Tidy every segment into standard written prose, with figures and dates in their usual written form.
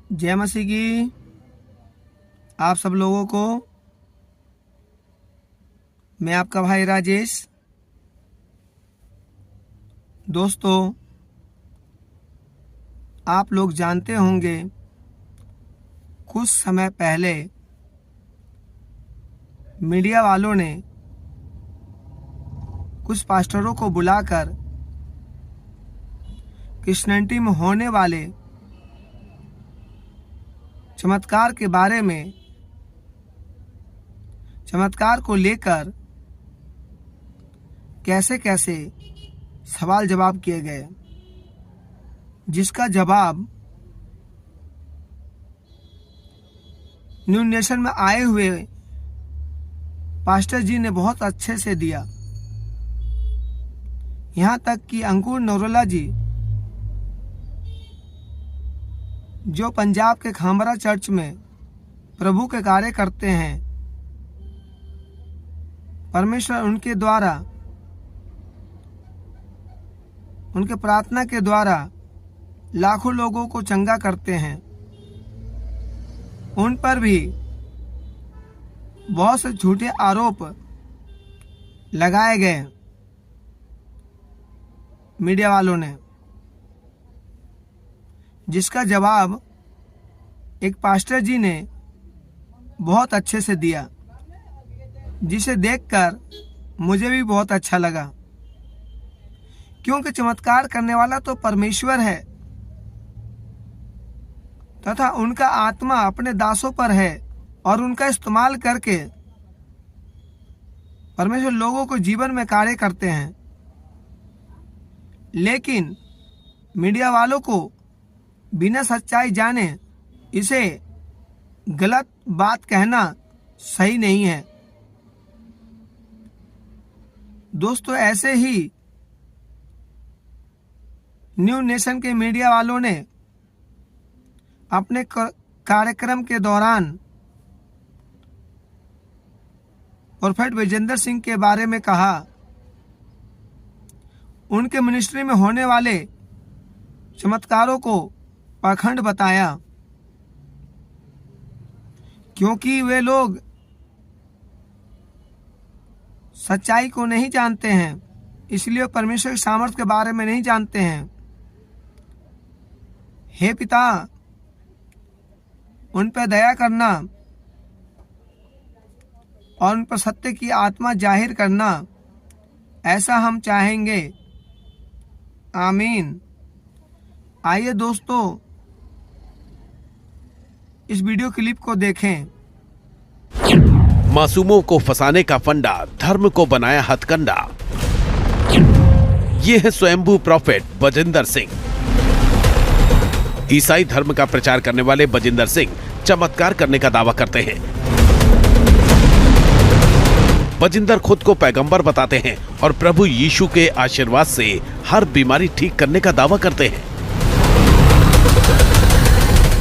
जय मसीह की आप सब लोगों को। मैं आपका भाई राजेश। दोस्तों, आप लोग जानते होंगे कुछ समय पहले मीडिया वालों ने कुछ पास्टरों को बुलाकर क्रिश्चियनिटी में होने वाले चमत्कार के बारे में, चमत्कार को लेकर कैसे कैसे सवाल जवाब किए गए, जिसका जवाब न्यू नेशन में आए हुए पास्टर जी ने बहुत अच्छे से दिया। यहाँ तक कि अंकुर नरोला जी, जो पंजाब के खामरा चर्च में प्रभु के कार्य करते हैं, परमेश्वर उनके द्वारा, उनके प्रार्थना के द्वारा लाखों लोगों को चंगा करते हैं। उन पर भी बहुत से झूठे आरोप लगाए गए मीडिया वालों ने, जिसका जवाब एक पास्टर जी ने बहुत अच्छे से दिया, जिसे देखकर मुझे भी बहुत अच्छा लगा। क्योंकि चमत्कार करने वाला तो परमेश्वर है तथा उनका आत्मा अपने दासों पर है और उनका इस्तेमाल करके परमेश्वर लोगों को जीवन में कार्य करते हैं। लेकिन मीडिया वालों को बिना सच्चाई जाने इसे गलत बात कहना सही नहीं है। दोस्तों, ऐसे ही न्यू नेशन के मीडिया वालों ने अपने कार्यक्रम के दौरान प्रोफेट विजेंद्र सिंह के बारे में कहा, उनके मिनिस्ट्री में होने वाले चमत्कारों को पाखंड बताया, क्योंकि वे लोग सच्चाई को नहीं जानते हैं, इसलिए परमेश्वर के सामर्थ्य के बारे में नहीं जानते हैं। हे पिता, उन पर दया करना और उन पर सत्य की आत्मा जाहिर करना, ऐसा हम चाहेंगे। आमीन। आइए दोस्तों, इस वीडियो क्लिप को देखें। मासूमों को फंसाने का फंडा, धर्म को बनाया हथकंडा। ये है स्वयंभू प्रॉफेट बजिंदर सिंह। ईसाई धर्म का प्रचार करने वाले बजिंदर सिंह चमत्कार करने का दावा करते हैं। बजिंदर खुद को पैगंबर बताते हैं और प्रभु यीशु के आशीर्वाद से हर बीमारी ठीक करने का दावा करते हैं।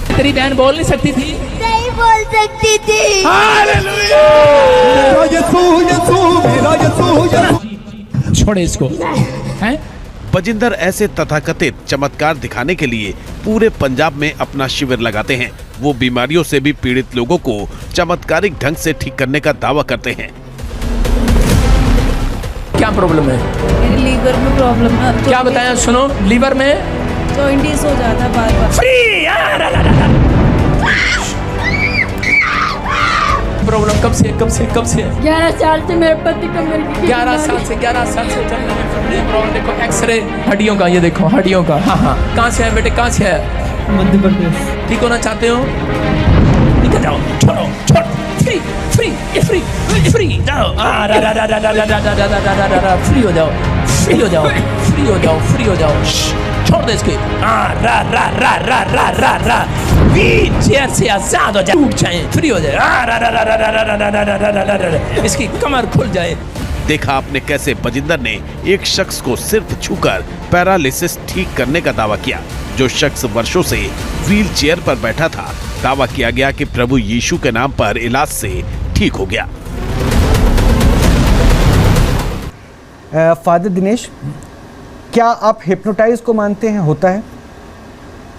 तेरी बहन बोल नहीं सकती थी? नहीं बोल सकती थी। हालेलुया। छोड़े इसको। हैं? बजिंदर ऐसे तथाकथित चमत्कार दिखाने के लिए पूरे पंजाब में अपना शिविर लगाते हैं। वो बीमारियों से भी पीड़ित लोगों को चमत्कारिक ढंग से ठीक करने का दावा करते हैं। क्या प्रॉब्लम है? मेरे लीवर में प्रॉब्लम है। क्या बताया? सुनो, लीवर में जॉइंटिस हो जाता बार बार। फ्री प्रॉब्लम कब से 11 साल से मेरे पति का मेरे 11 साल से चल रहे हैं प्रॉब्लम। देखो एक्सरे हड्डियों का, ये देखो हड्डियों का। हाँ, कहाँ से है बेटे? कहाँ से है? मध्य प्रदेश। ठीक होना चाहते हो? निकल जाओ, छोड़ो, छोड़। फ्री फ्री फ्री फ्री जाओ। फ्री हो जाओ, फ्री हो जाओ, फ्री हो जाओ, फ्री हो जाओ। छोड़ दे इसके। रा रा रा रा रा रा रा व्हील चेयर से आजाद हो जाए, टूट जाए, फ्री हो जाए। रा रा रा रा रा रा रा रा रा, इसकी कमर खुल जाए। देखा आपने कैसे बजिंदर ने एक शख्स को सिर्फ छूकर पैरालिसिस ठीक करने का दावा किया। जो शख्स वर्षों से व्हील चेयर पर बैठा था, दावा किया गया कि प्रभु यीशु के नाम पर इलाज से ठीक हो गया। फादर दिनेश, क्या आप हिप्नोटाइज को मानते हैं? होता है?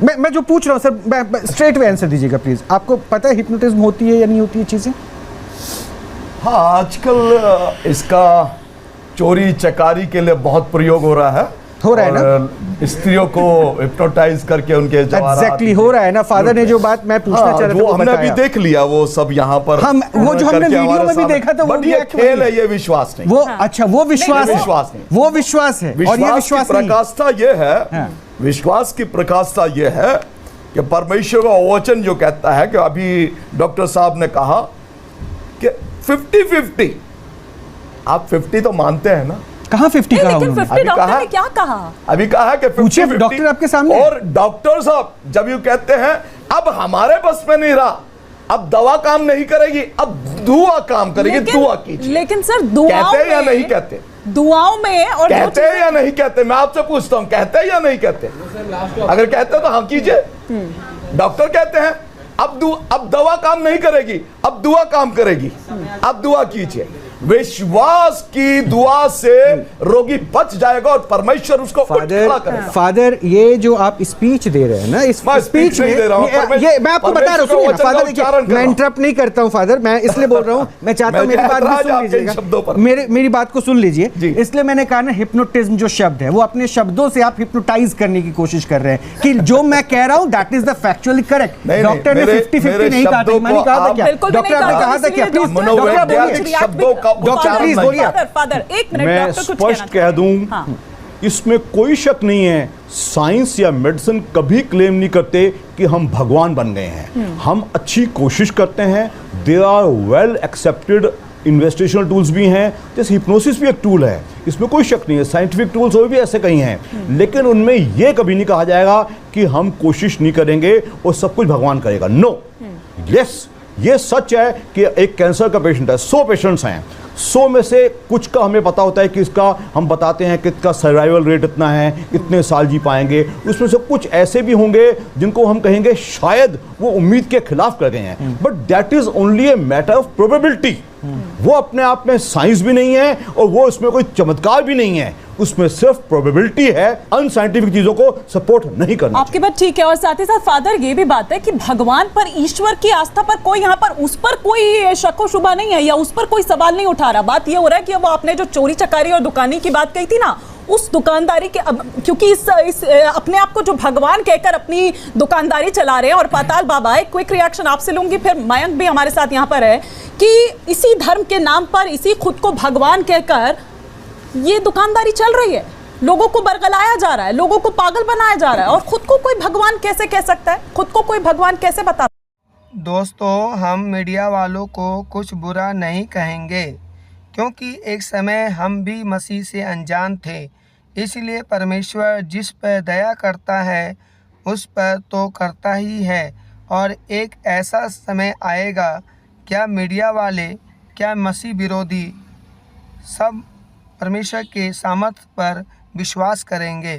मैं जो पूछ रहा हूँ सर, स्ट्रेट वे आंसर दीजिएगा प्लीज। आपको पता है हिप्नोटिज्म होती है या नहीं होती है चीजें? हाँ, आजकल इसका चोरी चकारी के लिए बहुत प्रयोग हो रहा है ना, स्त्रियों को हिप्नोटाइज करके उनके एग्जैक्टली हो रहा है ना। फादर ने जो बात मैं पूछना चाह रहा था वो हमने भी देख लिया, वो सब यहाँ पर हम वो जो हमने वीडियो में भी देखा था वो भी खेल है, ये विश्वास नहीं। वो अच्छा वो विश्वास है, वो विश्वास है। और ये विश्वास प्रकाशता ये है, विश्वास की प्रकाशता ये है कि परमेश्वर का वचन जो कहता है कि अभी डॉक्टर साहब ने कहा कि 50-50, आप 50 तो मानते हैं ना? कहाँ 50 कहा लेकिन 50 डॉक्टर ने क्या कहा? अभी कहा है कि 50-50। डॉक्टर आपके सामने। और डॉक्टर साहब जब यू कहते हैं अब हमारे बस में नहीं रहा, अब दवा काम नहीं करेगी, अब दुआ काम करेगी, दुआ कीजिए। लेकिन सर दुआओं कहते या नहीं कहते? दुआओं में और कहते हैं या नहीं कहते? मैं आपसे पूछता हूं, कहते हैं या नहीं कहते? अगर कहते तो हाँ कीजिए। डॉक्टर कहते हैं अब दवा काम नहीं करेगी, अब दुआ काम करेगी, अब दुआ कीजिए। विश्वास की दुआ से रोगी बच जाएगा और परमेश्वर उसको उठ खड़ा करेगा। फादर ये जो आप स्पीच दे रहे हैं ना, इस स्पीच में ये मैं आपको बता रहा हूँ फादर, देखिए मैं इंटरप्ट नहीं करता हूँ फादर, मैं इसलिए बोल रहा हूँ, मैं चाहता हूँ मेरी बात भी सुन लीजिएगा, मेरी बात को सुन लीजिए। इसलिए मैंने कहा ना हिप्नोटिज्म जो शब्द है वो अपने शब्दों से आप हिप्नोटाइज करने की कोशिश कर रहे हैं कि जो मैं कह रहा हूँ that is the factually correct. Doctor ने 50-50 नहीं कहा था, मैंने कहा था क्या? डॉक्टर आपने कहा था क्या? प्लीज मनोवैज्ञानिक शब्दों का प्लीज बोलिए। फादर एक मिनट, मैं डॉक्टर कुछ स्पष्ट कह दूं, इसमें कोई शक नहीं है, साइंस या मेडिसिन कभी क्लेम नहीं करते कि हम भगवान बन गए हैं। हम अच्छी कोशिश करते हैं, there are well accepted investigational tools भी हैं, जैसे हिप्नोसिस भी एक टूल है, इसमें कोई शक नहीं है, साइंटिफिक टूल्स और भी ऐसे कहीं हैं, लेकिन उनमें यह कभी नहीं कहा जाएगा कि हम कोशिश नहीं करेंगे और सब कुछ भगवान करेगा। नो, यस, ये सच है कि एक कैंसर का पेशेंट है, 100 पेशेंट्स हैं, 100 में से कुछ का हमें पता होता है कि इसका हम बताते हैं कि इसका सर्वाइवल रेट इतना है, इतने साल जी पाएंगे। उसमें से कुछ ऐसे भी होंगे जिनको हम कहेंगे शायद वो उम्मीद के खिलाफ कर गए हैं, but that is only a matter of probability. वो अपने आप में साइंस भी नहीं है और वो उसमें कोई चमत्कार भी नहीं है, उसमें सिर्फ प्रोबेबिलिटी है। अनसाइंटिफिक चीजों को सपोर्ट नहीं करना। आपकी बात ठीक है, और साथ ही साथ फादर ये भी बात है कि भगवान पर, ईश्वर की आस्था पर कोई यहाँ पर उस पर कोई शक शुबा नहीं है या उस पर कोई सवाल नहीं उठा रहा। बात ये हो रहा है कि वो आपने जो चोरी चकारी और दुकानी की बात कही थी ना, उस दुकानदारी के क्योंकि इस अपने आप को जो भगवान कहकर अपनी दुकानदारी चला रहे हैं। और पाताल बाबा, एक क्विक रिएक्शन आपसे लूंगी, फिर मयंक भी हमारे साथ यहाँ पर है, कि इसी धर्म के नाम पर, इसी खुद को भगवान कहकर ये दुकानदारी चल रही है, लोगों को बरगलाया जा रहा है, लोगों को पागल बनाया जा रहा है, और खुद को कोई भगवान कैसे कह सकता है? खुद को कोई भगवान कैसे बता? दोस्तों, हम मीडिया वालों को कुछ बुरा नहीं कहेंगे, क्योंकि एक समय हम भी मसीह से अनजान थे। इसलिए परमेश्वर जिस पर दया करता है उस पर तो करता ही है, और एक ऐसा समय आएगा, क्या मीडिया वाले, क्या मसीह विरोधी, सब परमेश्वर के सामर्थ्य पर विश्वास करेंगे।